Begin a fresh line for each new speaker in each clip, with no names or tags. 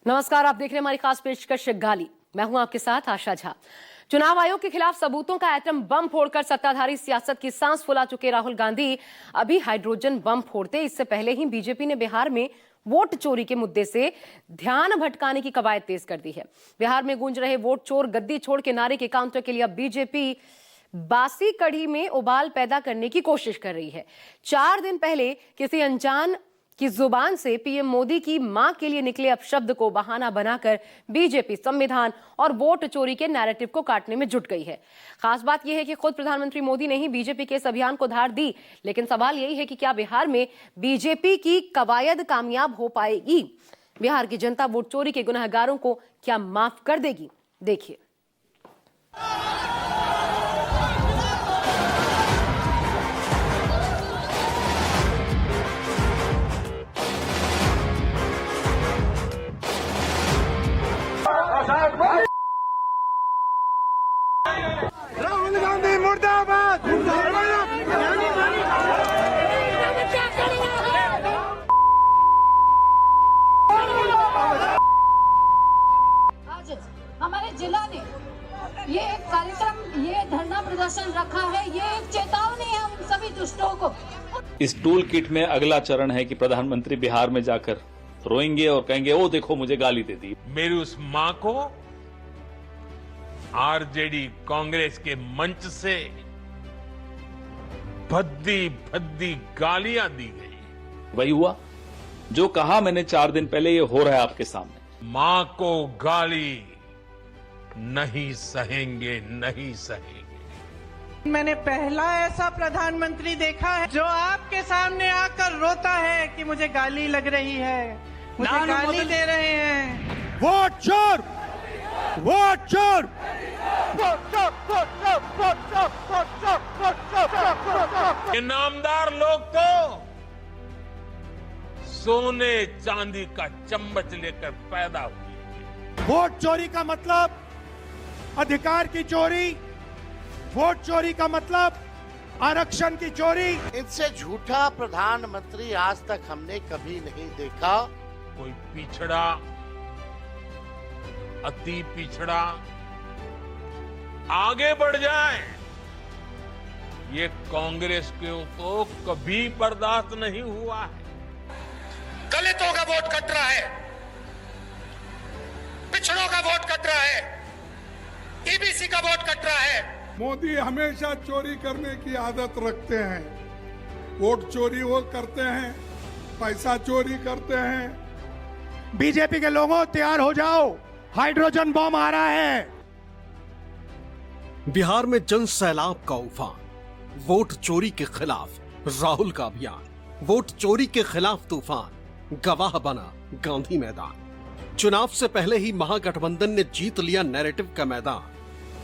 नमस्कार, आप देख रहे हैं हमारी खास पेशकश गाली। मैं हूं आपके साथ आशा झा। चुनाव आयोग के खिलाफ सबूतों का एटम बम फोड़कर सत्ताधारी सियासत की सांस फुला चुके राहुल गांधी अभी हाइड्रोजन बम फोड़ते इससे पहले ही बीजेपी ने बिहार में वोट चोरी के मुद्दे से ध्यान भटकाने की कवायद तेज कर दी है। बिहार में गूंज रहे वोट चोर गद्दी छोड़ के नारे के काउंटर के लिए अब बीजेपी बासी कढ़ी में उबाल पैदा करने की कोशिश कर रही है। 4 दिन पहले किसी अनजान की जुबान से पीएम मोदी की मां के लिए निकले अपशब्द को बहाना बनाकर बीजेपी संविधान और वोट चोरी के नैरेटिव को काटने में जुट गई है। खास बात यह है कि खुद प्रधानमंत्री मोदी ने ही बीजेपी के इस अभियान को धार दी, लेकिन सवाल यही है कि क्या बिहार में बीजेपी की कवायद कामयाब हो पाएगी? बिहार की जनता वोट चोरी के गुनहगारों को क्या माफ कर देगी? देखिए।
राहुल गांधी मुर्दाबाद।
आज हमारे जिला ने ये एक कार्यक्रम, ये धरना प्रदर्शन रखा है, ये एक चेतावनी है उन सभी दुष्टों को।
इस टूल किट में अगला चरण है कि प्रधानमंत्री बिहार में जाकर रोएंगे और कहेंगे ओ देखो मुझे गाली दे दी।
मेरी उस मां को आरजेडी कांग्रेस के मंच से भद्दी भद्दी गालियां दी गई।
वही हुआ जो कहा मैंने 4 दिन पहले, ये हो रहा है आपके सामने।
मां को गाली नहीं सहेंगे, नहीं सहेंगे।
मैंने पहला ऐसा प्रधानमंत्री देखा है जो आपके सामने आकर रोता है कि मुझे गाली लग रही है, मुझे गाली दे रहे हैं।
वोट चोर, वोट चोर।
ये नामदार लोग तो सोने चांदी का चम्मच लेकर पैदा हुए।
वोट चोरी का मतलब अधिकार की चोरी, वोट चोरी का मतलब आरक्षण की चोरी।
इनसे झूठा प्रधानमंत्री आज तक हमने कभी नहीं देखा।
कोई पिछड़ा, अति पिछड़ा आगे बढ़ जाए, ये कांग्रेस को तो कभी बर्दाश्त नहीं हुआ है।
दलितों का वोट कट रहा है, पिछड़ों का वोट कट रहा है, ईबीसी का वोट कट रहा है।
मोदी हमेशा चोरी करने की आदत रखते हैं। वोट चोरी वो करते हैं, पैसा चोरी करते हैं।
बीजेपी के लोगों तैयार हो जाओ, हाइड्रोजन बम आ रहा है।
बिहार में जन सैलाब का उफान, वोट चोरी के खिलाफ राहुल का अभियान, वोट चोरी के खिलाफ तूफान, गवाह बना गांधी मैदान। चुनाव से पहले ही महागठबंधन ने जीत लिया नैरेटिव का मैदान।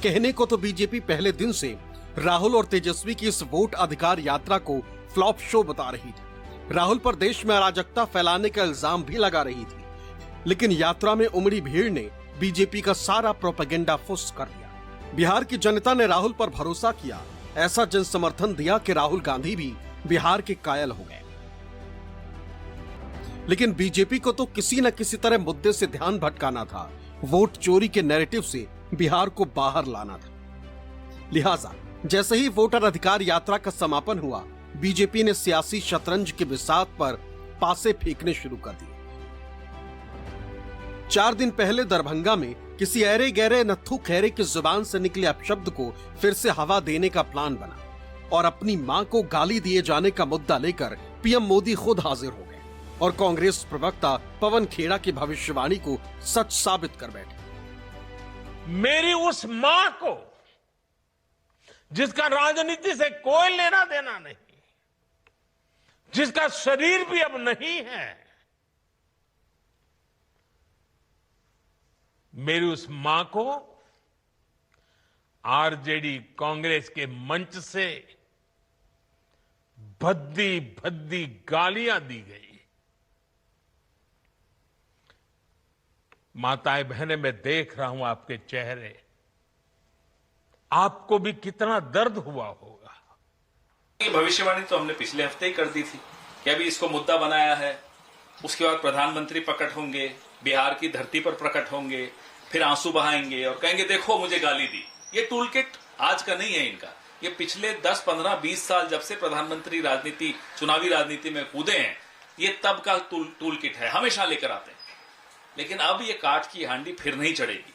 कहने को तो बीजेपी पहले दिन से राहुल और तेजस्वी की इस वोट अधिकार यात्रा को फ्लॉप शो बता रही थी। राहुल पर देश में अराजकता फैलाने का इल्जाम भी लगा रही थी, लेकिन यात्रा में उमड़ी भीड़ ने बीजेपी का सारा प्रोपेगेंडा फुस कर दिया। बिहार की जनता ने राहुल पर भरोसा किया, ऐसा जन समर्थन दिया कि राहुल गांधी भी बिहार के कायल हो गए। लेकिन बीजेपी को तो किसी न किसी तरह मुद्दे से ध्यान भटकाना था, वोट चोरी के नैरेटिव से बिहार को बाहर लाना था। लिहाजा जैसे ही वोटर अधिकार यात्रा का समापन हुआ, बीजेपी ने सियासी शतरंज के बिसात पर पासे फेंकने शुरू कर दिए। 4 दिन पहले दरभंगा में किसी ऐरे गहरे नत्थू खैरे की जुबान से निकले अपशब्द को फिर से हवा देने का प्लान बना और अपनी मां को गाली दिए जाने का मुद्दा लेकर पीएम मोदी खुद हाजिर हो गए और कांग्रेस प्रवक्ता पवन खेड़ा की भविष्यवाणी को सच साबित कर बैठे।
मेरी उस मां को, जिसका राजनीति से कोई लेना देना नहीं, जिसका शरीर भी अब नहीं है, मेरी उस मां को आरजेडी कांग्रेस के मंच से भद्दी भद्दी गालियां दी गई। माताएं बहनें, मैं देख रहा हूं आपके चेहरे, आपको भी कितना दर्द हुआ होगा।
भविष्यवाणी तो हमने पिछले हफ्ते ही कर दी थी कि अभी इसको मुद्दा बनाया है, उसके बाद प्रधानमंत्री प्रकट होंगे, बिहार की धरती पर प्रकट होंगे, फिर आंसू बहाएंगे और कहेंगे देखो मुझे गाली दी। ये टूल किट आज का नहीं है इनका, ये पिछले 10, 15, 20 साल जब से प्रधानमंत्री राजनीति, चुनावी राजनीति में कूदे हैं, ये तब का टूल किट है, हमेशा लेकर आते हैं। लेकिन अब ये काठ की हांडी फिर नहीं चढ़ेगी।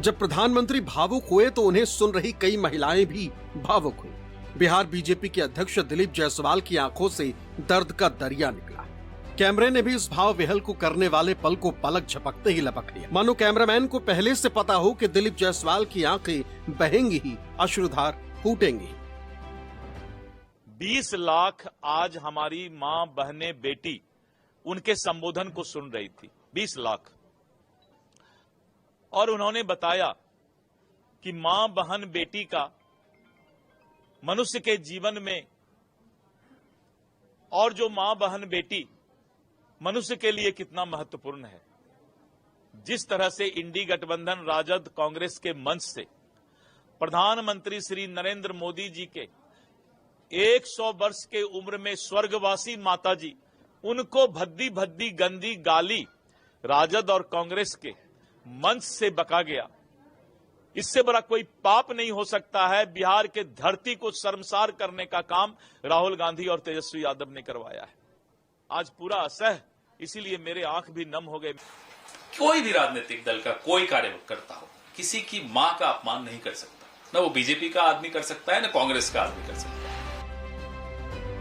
जब प्रधानमंत्री भावुक हुए तो उन्हें सुन रही कई महिलाएं भी भावुक हुई। बिहार बीजेपी के अध्यक्ष दिलीप जायसवाल की आंखों से दर्द का दरिया निकला। कैमरे ने भी इस भाव विहल को करने वाले पल को पलक झपकते ही लपक लिया, मानो कैमरामैन को पहले से पता हो कि दिलीप जायसवाल की आंखें बहेंगी ही, अश्रुधार फूटेंगी।
20 लाख आज हमारी मां, बहनें, बेटी उनके संबोधन को सुन रही थी, 20 लाख। और उन्होंने बताया कि मां, बहन, बेटी का मनुष्य के जीवन में, और जो मां, बहन, बेटी मनुष्य के लिए कितना महत्वपूर्ण है। जिस तरह से इंडी गठबंधन, राजद, कांग्रेस के मंच से प्रधानमंत्री श्री नरेंद्र मोदी जी के 100 वर्ष के उम्र में स्वर्गवासी माताजी, उनको भद्दी भद्दी गंदी गाली राजद और कांग्रेस के मंच से बका गया, इससे बड़ा कोई पाप नहीं हो सकता है। बिहार के धरती को शर्मसार करने का काम राहुल गांधी और तेजस्वी यादव ने करवाया है। आज पूरा असह, इसीलिए मेरे आंख भी नम हो गए।
कोई भी राजनीतिक दल का कोई कार्यकर्ता हो, किसी की मां का अपमान नहीं कर सकता। न वो बीजेपी का आदमी कर सकता है, न कांग्रेस का आदमी कर सकता है।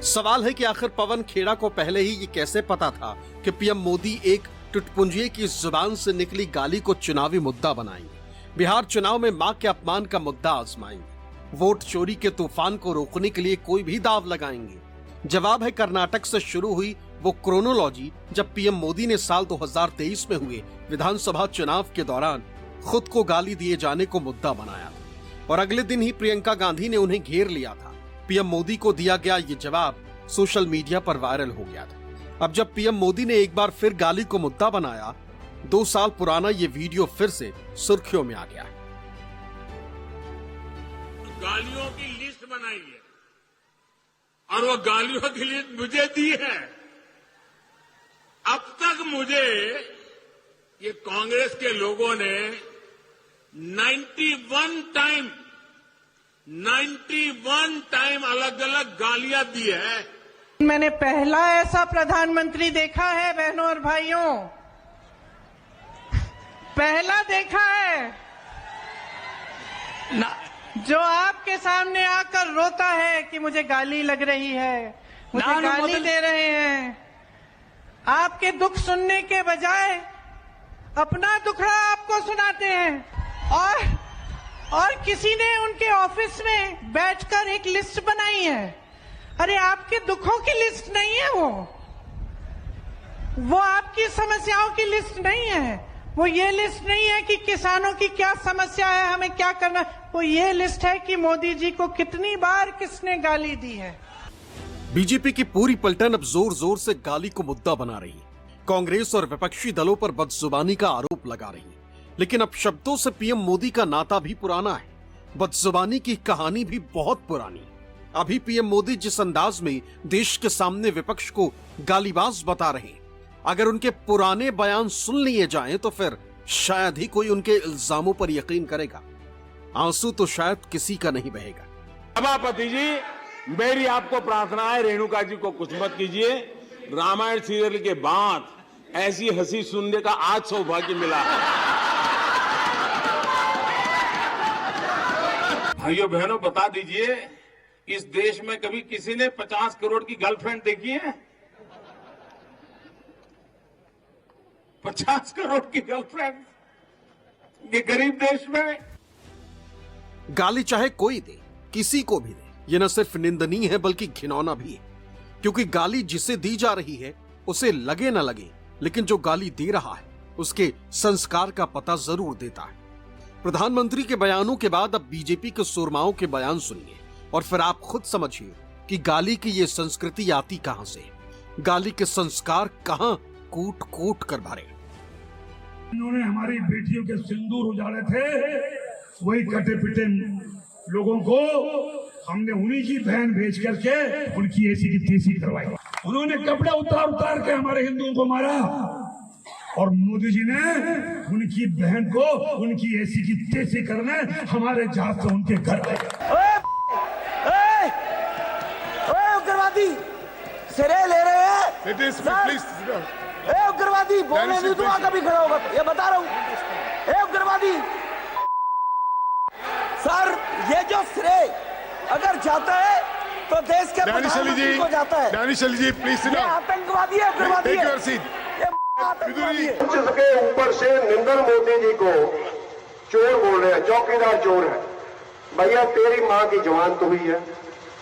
सवाल है कि आखिर पवन खेड़ा को पहले ही ये कैसे पता था कि पीएम मोदी एक टुटपुंजिये की जुबान से निकली गाली को चुनावी मुद्दा बनाएंगे, बिहार चुनाव में मां के अपमान का मुद्दा आजमाएंगे, वोट चोरी के तूफान को रोकने के लिए कोई भी दाव लगाएंगे। जवाब है कर्नाटक से शुरू हुई वो क्रोनोलॉजी, जब पीएम मोदी ने साल 2023 में हुए विधानसभा चुनाव के दौरान खुद को गाली दिए जाने को मुद्दा बनाया था और अगले दिन ही प्रियंका गांधी ने उन्हें घेर लिया था। पीएम मोदी को दिया गया ये जवाब सोशल मीडिया पर वायरल हो गया था। अब जब पीएम मोदी ने एक बार फिर गाली को मुद्दा बनाया, 2 साल पुराना ये वीडियो फिर से सुर्खियों में आ गया।
गालियों की लिस्ट बनाई है और वो गालियों की लिस्ट मुझे दी है। अब तक मुझे ये कांग्रेस के लोगों ने 91 टाइम अलग अलग गालियां दी है।
मैंने पहला ऐसा प्रधानमंत्री देखा है बहनों और भाइयों, पहला देखा है जो आपके सामने आकर रोता है कि मुझे गाली लग रही है, मुझे गाली दे रहे हैं। आपके दुख सुनने के बजाय अपना दुखड़ा आपको सुनाते हैं और किसी ने उनके ऑफिस में बैठकर एक लिस्ट बनाई है। अरे आपके दुखों की लिस्ट नहीं है वो आपकी समस्याओं की लिस्ट नहीं है, वो ये लिस्ट नहीं है कि किसानों की क्या समस्या है, हमें क्या करना, वो ये लिस्ट है कि मोदी जी को कितनी बार किसने गाली दी है।
बीजेपी की पूरी पलटन अब जोर जोर से गाली को मुद्दा बना रही है, कांग्रेस और विपक्षी दलों पर बदजुबानी का आरोप लगा रही है। लेकिन अब शब्दों से पीएम मोदी का नाता भी पुराना है, बदजुबानी की कहानी भी बहुत पुरानी। अभी पीएम मोदी जिस अंदाज में देश के सामने विपक्ष को गालीबाज बता रहे हैं, अगर उनके पुराने बयान सुन लिए जाएं तो फिर शायद ही कोई उनके इल्जामों पर यकीन करेगा। आंसू तो शायद किसी का नहीं बहेगा।
सभापति जी, मेरी आपको प्रार्थना है, रेणुका जी को कुछ मत कीजिए। रामायण सीरियल के बाद ऐसी हंसी सुनने का आज सौभाग्य मिला। भाइयों बहनों, बता दीजिए, इस देश में कभी किसी ने 50 करोड़ की गर्लफ्रेंड देखी है? 50 करोड़ की गर्लफ्रेंड ये गरीब देश में?
गाली चाहे कोई दे, किसी को भी दे, ये न सिर्फ निंदनीय है बल्कि घिनौना भी है, क्योंकि गाली जिसे दी जा रही है उसे लगे न लगे, लेकिन जो गाली दे रहा है उसके संस्कार का पता जरूर देता है। प्रधानमंत्री के बयानों के बाद अब बीजेपी के सुरमाओं के बयान सुनिए और फिर आप खुद समझिए कि गाली की ये संस्कृति आती कहां से, गाली के संस्कार कहां कूट कूट कर भरे।
इन्होंने हमारी बेटियों के सिंदूर उजाड़े थे, वही कटे पिटे लोगों को हमने उन्हीं की बहन भेज करके उनकी ऐसी की तैसी करवाई। उन्होंने कपड़े उतार उतार के हमारे हिंदुओं को मारा। और मोदी जी ने उनकी बहन को उनकी ऐसी की तैसी करने हमारे जहाज से उनके घर गए।
उग्रवादी सिरे ले रहे हैं। उग्रवादी बोलने नहीं दूंगा कभी खड़ा होगा, ये बता रहा हूँ। उग्रवादी सर, ये जो श्रेय अगर जाता है तो देश के प्रधानमंत्री को जाता है।
जी प्लीज
ये आतंकवादी है, उग्रवादी है, आतंकवादी है।
के ऊपर से नरेंद्र मोदी जी को चोर बोल रहे हैं, चौकीदार चोर है। भैया तेरी माँ की जमानत हुई है,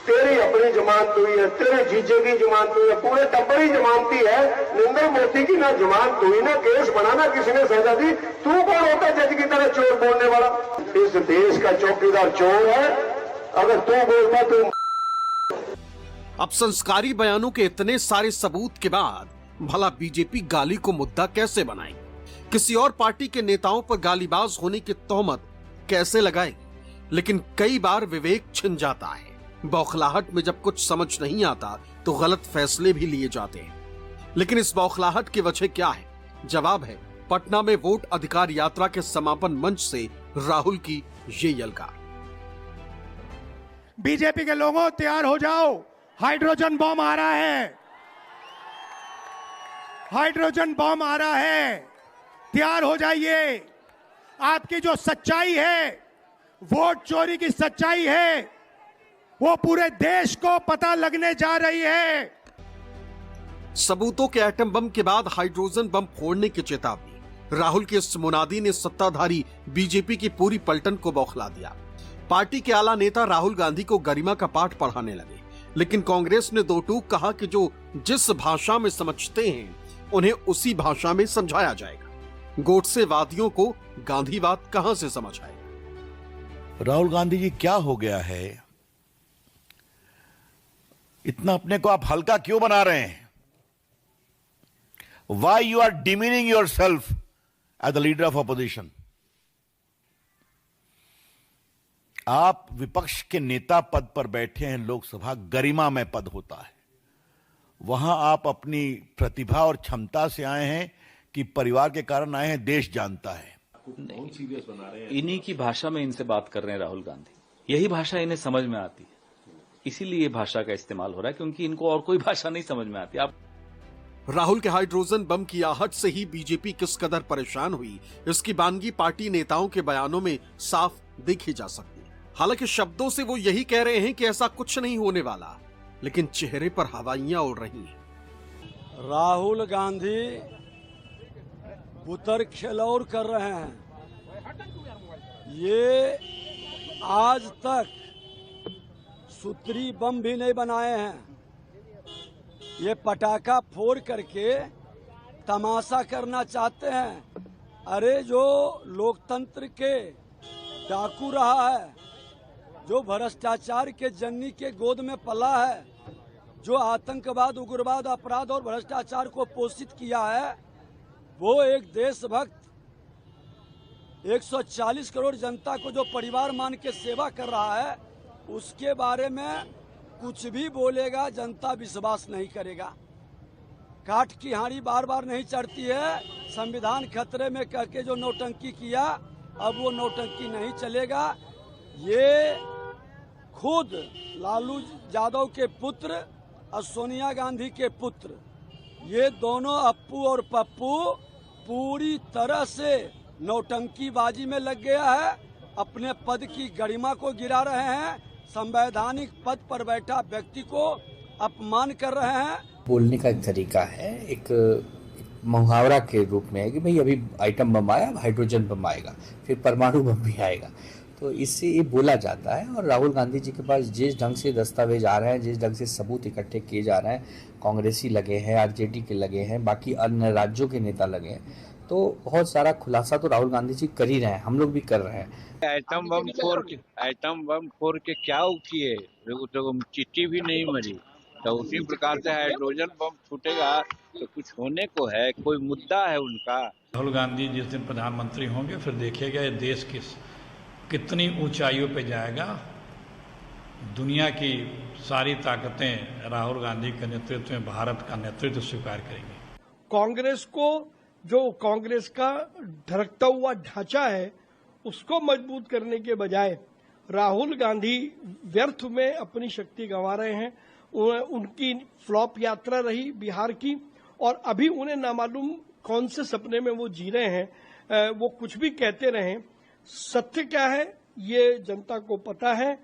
तेरी अपनी जमानत हुई है, तेरे जीजे की जमानत हुई है, पूरे टब्बर ही जमानती है। नरेंद्र मोदी की ना जमानत हुई, ना केस बनाना किसी ने सजा दी। तू कौन होता है जज की तरह चोर बोलने वाला? इस देश का चौकीदार चोर है। अगर तू बोलता तो
अब संस्कारी बयानों के इतने सारे सबूत के बाद भला बीजेपी गाली को मुद्दा कैसे बनाए? किसी और पार्टी के नेताओं पर गालीबाज होने की तोहमत कैसे लगाए? लेकिन कई बार विवेक छिन जाता है। बौखलाहट में जब कुछ समझ नहीं आता तो गलत फैसले भी लिए जाते हैं। लेकिन इस बौखलाहट की वजह क्या है? जवाब है पटना में वोट अधिकार यात्रा के समापन मंच से राहुल की ये यलकार।
बीजेपी के लोगों तैयार हो जाओ, हाइड्रोजन बम आ रहा है, हाइड्रोजन बम आ रहा है, तैयार हो जाइए। आपकी जो सच्चाई है, वोट चोरी की सच्चाई है, वो पूरे देश को पता लगने जा रही है।
सबूतों के एटम बम के बाद हाइड्रोजन बम फोड़ने की चेतावनी। राहुल के इस मुनादी ने सत्ताधारी बीजेपी की पूरी पलटन को बौखला दिया। पार्टी के आला नेता राहुल गांधी को गरिमा का पाठ पढ़ाने लगे। लेकिन कांग्रेस ने दो टूक कहा कि जो जिस भाषा में समझते हैं उन्हें उसी भाषा में समझाया जाएगा। गोडसेवादियों को गांधीवाद कहां से समझ आएगा?
राहुल गांधी जी, क्या हो गया है? इतना अपने को आप हल्का क्यों बना रहे हैं? Why you are demeaning yourself as the leader of opposition? आप विपक्ष के नेता पद पर बैठे हैं। लोकसभा गरिमामय पद होता है। वहां आप अपनी प्रतिभा और क्षमता से आए हैं कि परिवार के कारण आए हैं, देश जानता है।
इन्हीं की भाषा में इनसे बात कर रहे हैं राहुल गांधी। यही भाषा इन्हें समझ में आती है, इसीलिए भाषा का इस्तेमाल हो रहा है, क्योंकि इनको और कोई भाषा नहीं समझ में आती। आप
राहुल के हाइड्रोजन बम की आहट से ही बीजेपी किस कदर परेशान हुई, इसकी बानगी पार्टी नेताओं के बयानों में साफ देखी जा सकती है। हालांकि शब्दों से वो यही कह रहे हैं कि ऐसा कुछ नहीं होने वाला, लेकिन चेहरे पर हवाइयां उड़ रही हैं।
राहुल गांधी बुतर खिलौर कर रहे हैं। ये आज तक सूत्री बम भी नहीं बनाए हैं। ये पटाखा फोड़ करके तमाशा करना चाहते हैं। अरे जो लोकतंत्र के डाकू रहा है, जो भ्रष्टाचार के जन्नी के गोद में पला है, जो आतंकवाद, उग्रवाद, अपराध और भ्रष्टाचार को पोषित किया है, वो एक देशभक्त 140 करोड़ जनता को जो परिवार मान के सेवा कर रहा है, उसके बारे में कुछ भी बोलेगा जनता विश्वास नहीं करेगा। काठ की हांडी बार बार नहीं चढ़ती है। संविधान खतरे में कह के जो नौटंकी किया, अब वो नौटंकी नहीं चलेगा। ये खुद लालू यादव के पुत्र और सोनिया गांधी के पुत्र, ये दोनों अप्पू और पप्पू पूरी तरह से नौटंकीबाजी में लग गया है। अपने पद की गरिमा को गिरा रहे हैं। संवैधानिक पद पर बैठा व्यक्ति को अपमान कर रहे हैं।
बोलने का एक तरीका है, एक मुहावरा के रूप में है कि भाई अभी आइटम बम आया, हाइड्रोजन बम आएगा, फिर परमाणु बम भी आएगा। तो इससे ये बोला जाता है। और राहुल गांधी जी के पास जिस ढंग से दस्तावेज आ रहे हैं, जिस ढंग से सबूत इकट्ठे किए जा रहे हैं, कांग्रेसी लगे हैं, आरजेडी के लगे हैं, बाकी अन्य राज्यों के नेता लगे हैं, तो बहुत सारा खुलासा तो राहुल गांधी जी कर ही रहे हैं, हम लोग भी कर रहे हैं।
आइटम बम फोड़ के क्या किए? तो चिट्ठी भी नहीं मरी। तो उसी प्रकार से हाइड्रोजन बम फूटेगा तो कुछ होने को है, कोई मुद्दा है उनका।
राहुल गांधी जिस दिन प्रधानमंत्री होंगे, फिर देखिएगा ये देश कितनी ऊंचाइयों पे जाएगा। दुनिया की सारी ताकतें राहुल गांधी के नेतृत्व में भारत का नेतृत्व स्वीकार करेंगी।
कांग्रेस को जो कांग्रेस का ढरकता हुआ ढांचा है उसको मजबूत करने के बजाय राहुल गांधी व्यर्थ में अपनी शक्ति गंवा रहे हैं। उनकी फ्लॉप यात्रा रही बिहार की और अभी उन्हें नामालूम कौन से सपने में वो जी रहे हैं। वो कुछ भी कहते रहे, सत्य क्या है ये जनता को पता है।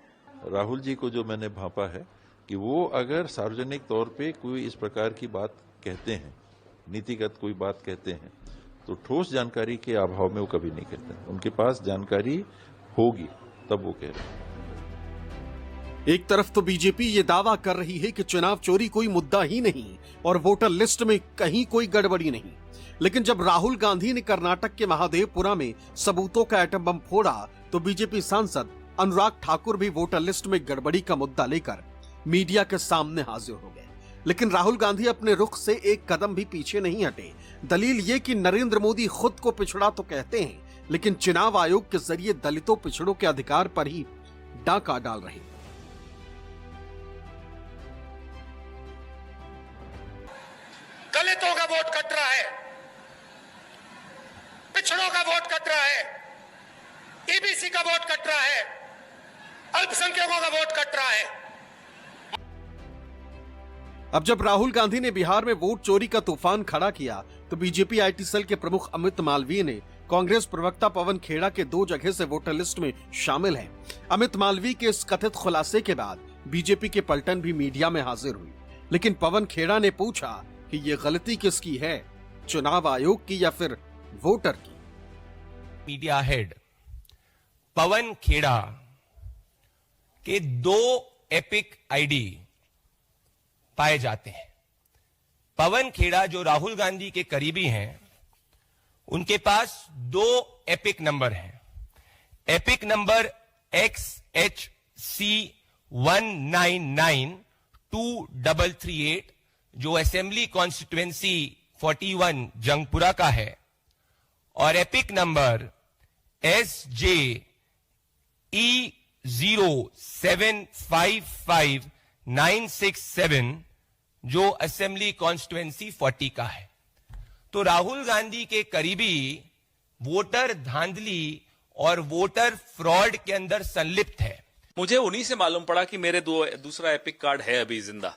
राहुल जी को जो मैंने भांपा है कि वो अगर सार्वजनिक तौर पे कोई इस प्रकार की बात कहते हैं, नीतिगत कोई बात कहते हैं, तो ठोस जानकारी के अभाव में वो कभी नहीं कहते हैं। उनके पास जानकारी होगी तब वो कह रहे हैं।
एक तरफ तो बीजेपी ये दावा कर रही है कि चुनाव चोरी कोई मुद्दा ही नहीं और वोटर लिस्ट में कहीं कोई गड़बड़ी नहीं, लेकिन जब राहुल गांधी ने कर्नाटक के महादेवपुरा में सबूतों का एटम बम फोड़ा तो बीजेपी सांसद अनुराग ठाकुर भी वोटर लिस्ट में गड़बड़ी का मुद्दा लेकर मीडिया के सामने हाजिर हो गए। लेकिन राहुल गांधी अपने रुख से एक कदम भी पीछे नहीं हटे। दलील ये कि नरेंद्र मोदी खुद को पिछड़ा तो कहते हैं, लेकिन चुनाव आयोग के जरिए दलितों पिछड़ों के अधिकार पर ही डाका डाल रहे।
दलितों का वोट कट रहा है, पिछड़ों का वोट कट रहा है, ईबीसी का वोट कट रहा है, अल्पसंख्यकों का वोट कट रहा है।
अब जब राहुल गांधी ने बिहार में वोट चोरी का तूफान खड़ा किया तो बीजेपी आईटी सेल के प्रमुख अमित मालवीय ने कांग्रेस प्रवक्ता पवन खेड़ा के 2 जगह से वोटर लिस्ट में शामिल हैं। अमित मालवीय के इस कथित खुलासे के बाद बीजेपी के पलटन भी मीडिया में हाजिर हुई, लेकिन पवन खेड़ा ने पूछा कि ये गलती किसकी है, चुनाव आयोग की या फिर वोटर की।
मीडिया हेड पवन खेड़ा के 2 एपिक आईडी पाए जाते हैं। पवन खेड़ा जो राहुल गांधी के करीबी हैं, उनके पास 2 एपिक नंबर हैं। एपिक नंबर XHC199238 जो असेंबली कॉन्स्टिट्युएंसी 41 जंगपुरा का है, और एपिक नंबर SJE0755967 जो असेंबली कॉन्स्टिट्युएंसी 40 का है। तो राहुल गांधी के करीबी वोटर धांधली और वोटर फ्रॉड के अंदर संलिप्त है।
मुझे उन्हीं से मालूम पड़ा कि मेरे दूसरा एपिक कार्ड है अभी जिंदा।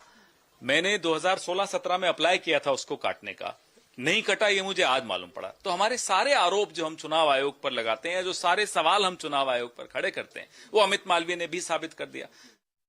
मैंने 2016-17 में अप्लाई किया था उसको काटने का, नहीं कटा, ये मुझे आज मालूम पड़ा। तो हमारे सारे आरोप जो हम चुनाव आयोग पर लगाते हैं, जो सारे सवाल हम चुनाव आयोग पर खड़े करते हैं, वो अमित मालवीय ने भी साबित कर दिया।